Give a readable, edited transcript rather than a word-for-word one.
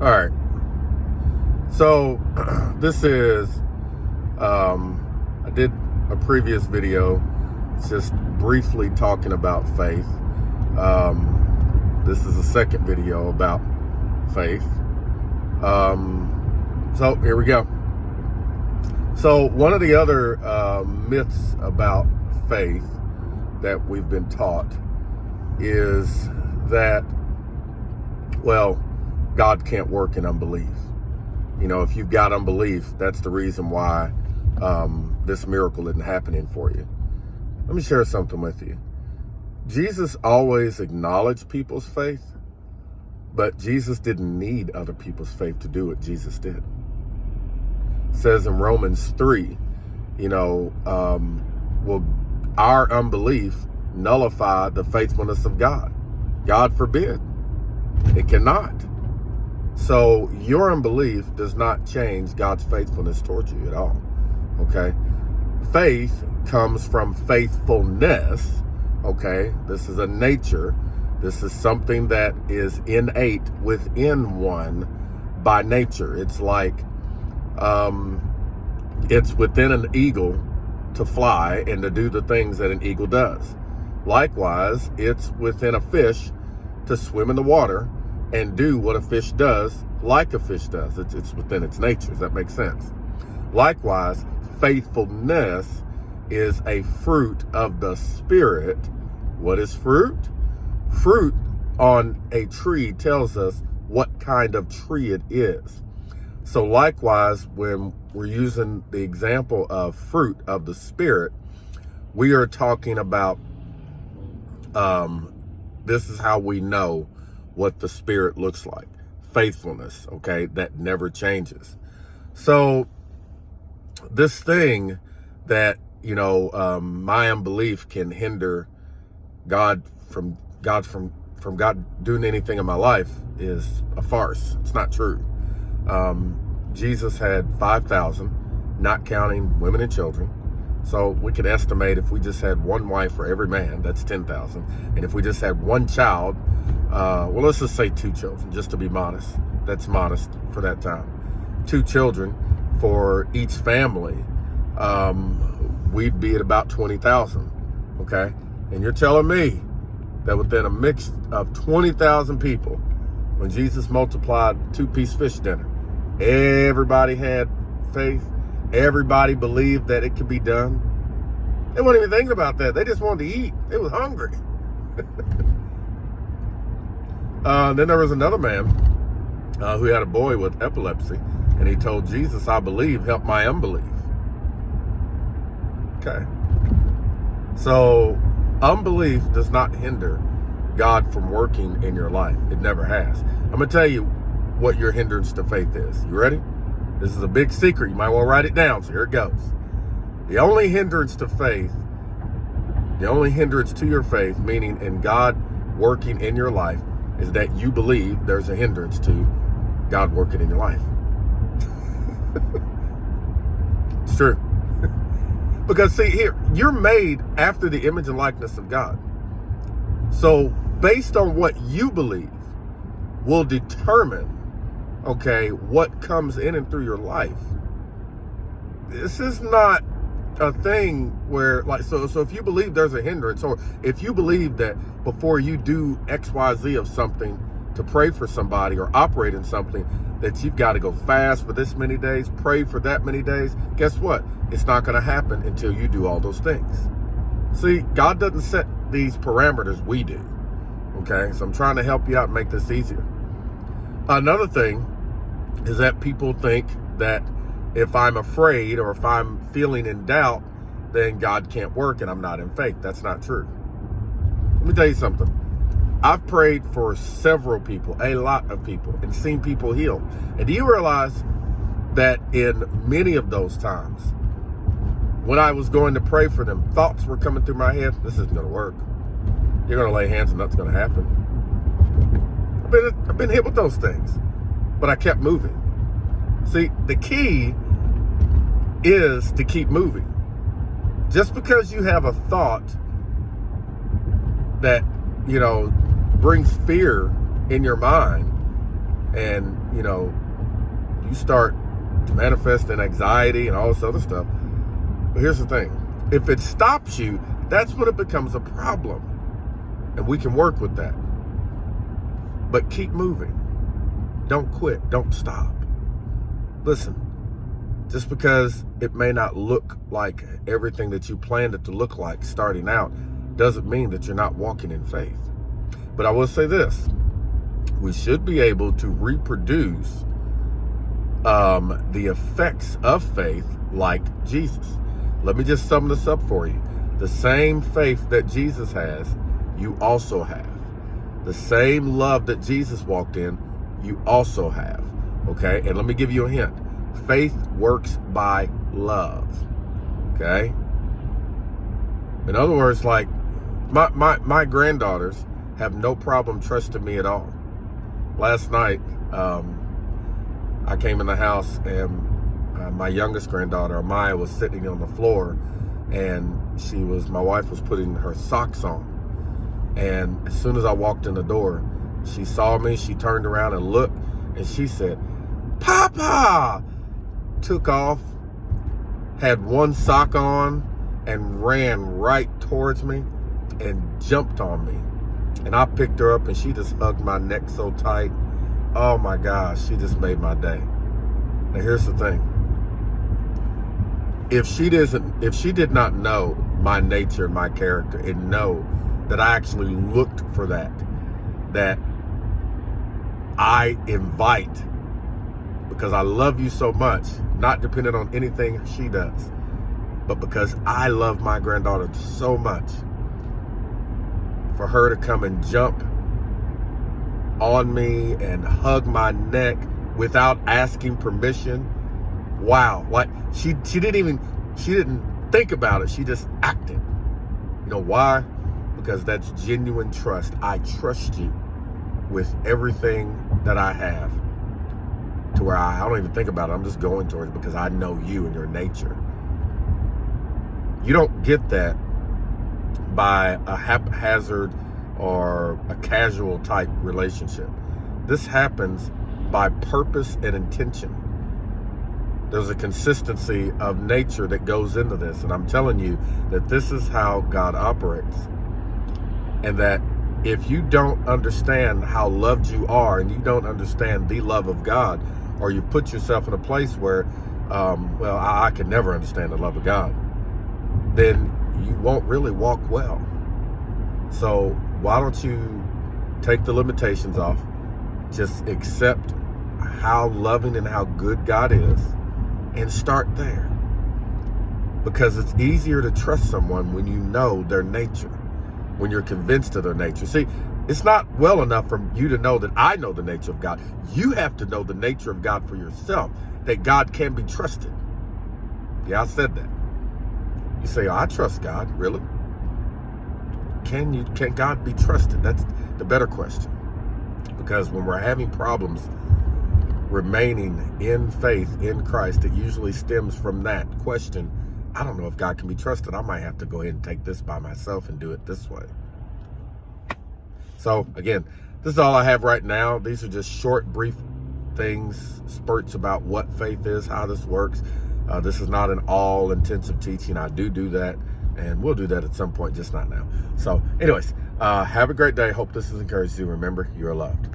All right. So this is, I did a previous video just briefly talking about faith. This is a second video about faith. So here we go. So one of the other myths about faith that we've been taught is that, well, God can't work in unbelief. You know, if you've got unbelief, that's the reason why this miracle isn't happening for you. Let me share something with you. Jesus always acknowledged people's faith, but Jesus didn't need other people's faith to do what Jesus did. It says in Romans 3, will our unbelief nullify the faithfulness of God? God forbid. It cannot. So your unbelief does not change God's faithfulness towards you at all. Okay? Faith comes from faithfulness. Okay? This is a nature. This is something that is innate within one by nature. It's like it's within an eagle to fly and to do the things that an eagle does. Likewise, it's within a fish to swim in the water and do what a fish does, like a fish does. It's within its nature. Does that make sense? Likewise, faithfulness is a fruit of the Spirit. What is fruit? Fruit on a tree tells us what kind of tree it is. So likewise, when we're using the example of fruit of the Spirit, we are talking about, this is how we know what the Spirit looks like. Faithfulness, okay, that never changes. So this thing that, my unbelief can hinder God from God doing anything in my life is a farce. It's not true. Jesus had 5,000, not counting women and children. So we could estimate if we just had one wife for every man, that's 10,000. And if we just had one child, well, let's just say 2 children, just to be modest. That's modest for that time. 2 children for each family, we'd be at about 20,000, okay? And you're telling me that within a mix of 20,000 people, when Jesus multiplied 2-piece fish dinner, everybody had faith, everybody believed that it could be done. They weren't even thinking about that. They just wanted to eat. They was hungry. Then there was another man who had a boy with epilepsy, and he told Jesus, "I believe, help my unbelief." Okay. So unbelief does not hinder God from working in your life. It never has. I'm going to tell you what your hindrance to faith is. You ready? This is a big secret. You might want to write it down. So here it goes. The only hindrance to faith, the only hindrance to your faith, meaning in God working in your life, is that you believe there's a hindrance to God working in your life. It's true. Because see here, you're made after the image and likeness of God. So based on what you believe will determine, okay, what comes in and through your life. This is not a thing where, like, so if you believe there's a hindrance, or if you believe that before you do XYZ of something to pray for somebody or operate in something, that you've got to go fast for this many days, pray for that many days, guess what? It's not going to happen until you do all those things. See, God doesn't set these parameters, we do. Okay, so I'm trying to help you out and make this easier. Another thing is that people think that if I'm afraid or if I'm feeling in doubt, then God can't work and I'm not in faith. That's not true. Let me tell you something. I've prayed for several people, a lot of people, and seen people healed. And do you realize that in many of those times, when I was going to pray for them, thoughts were coming through my head, this isn't going to work. You're going to lay hands and nothing's going to happen. I've been hit with those things, but I kept moving. See, the key is to keep moving. Just because you have a thought that, brings fear in your mind and, you start manifesting anxiety and all this other stuff. But here's the thing. If it stops you, that's when it becomes a problem. And we can work with that. But keep moving. Don't quit. Don't stop. Listen, just because it may not look like everything that you planned it to look like starting out doesn't mean that you're not walking in faith. But I will say this. We should be able to reproduce the effects of faith like Jesus. Let me just sum this up for you. The same faith that Jesus has, you also have. The same love that Jesus walked in, you also have. Okay? And let me give you a hint. Faith works by love. Okay? In other words, like my granddaughters have no problem trusting me at all. Last night, I came in the house and my youngest granddaughter, Amaya, was sitting on the floor, and my wife was putting her socks on. And as soon as I walked in the door, she saw me, she turned around and looked, and she said, "Papa!" Took off, had one sock on, and ran right towards me and jumped on me. And I picked her up and she just hugged my neck so tight. Oh my gosh, she just made my day. Now here's the thing. If she did not know my nature, my character, and know that I actually looked for that I invite, because I love you so much, not dependent on anything she does, but because I love my granddaughter so much, for her to come and jump on me and hug my neck without asking permission. Wow. Like she didn't think about it. She just acted. You know why? Because that's genuine trust. I trust you with everything that I have, to where I don't even think about it. I'm just going towards it because I know you and your nature. You don't get that by a haphazard or a casual type relationship. This happens by purpose and intention. There's a consistency of nature that goes into this. And I'm telling you that this is how God operates. And that if you don't understand how loved you are, and you don't understand the love of God, or you put yourself in a place where, I could never understand the love of God, then you won't really walk well. So why don't you take the limitations off, just accept how loving and how good God is, and start there. Because it's easier to trust someone when you know their nature, when you're convinced of their nature. See, it's not well enough for you to know that I know the nature of God. You have to know the nature of God for yourself, that God can be trusted. Yeah, I said that. You say, I trust God. Really? Can God be trusted? That's the better question. Because when we're having problems remaining in faith in Christ, it usually stems from that question. I don't know if God can be trusted. I might have to go ahead and take this by myself and do it this way. So again, this is all I have right now. These are just short, brief things, spurts about what faith is, how this works. This is not an all-intensive teaching. I do that, and we'll do that at some point, just not now. So anyways, have a great day. Hope this has encouraged you. Remember, you're loved.